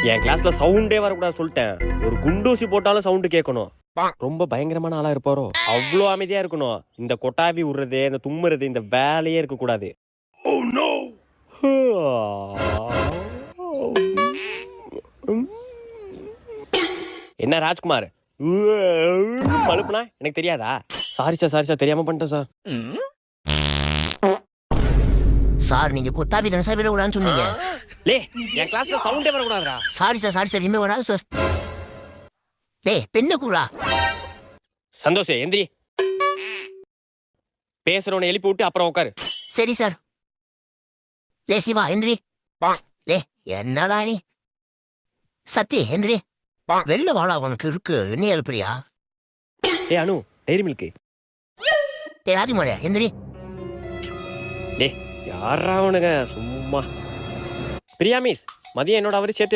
என் கிளாஸ்ல சவுண்டே வரக்கூடாது சொல்லிட்டேன். ஒரு குண்டூசி போட்டாலும் சவுண்டு கேட்கணும். ரொம்ப பயங்கரமான ஆளா இருப்பாரோ? அவ்வளோ அமைதியா இருக்கணும். இந்த கொட்டாவி விடுறது, இந்த தும்முறது, இந்த வேலையே இருக்க கூடாது. என்ன ராஜ்குமார் மழுப்புனா எனக்கு தெரியாதா? சாரி சார் தெரியாம பண்ணிட்டேன் சார். சார் நீங்க கொத்தாபி தானே சார் விடக்கூடாதுன்னு சொன்னீங்க. லே என் கிளாஸ்ல சவுண்டே வரக்கூடாதுடா. சாரி சார் இனிமே வராது சார். டேய் பெண்ணு கூடா. சந்தோஷ் எந்திரி. பேசுறவனை எழுப்பி விட்டு அப்புறம் உட்காரு. சரி சார். டே சிவா எந்திரி. டே என்னடா நீ? சத்தி எந்திரி. வெளில வாழா உனக்கு இருக்கு. என்ன எழுப்புறியா? ஏ அனு டைரி மில்க். டே ராஜ்குமார் எந்திரி. டே யாரா அவனுங்க சும்மா. பிரியா மிஸ் மதியம் என்னோட அவரு சேர்த்து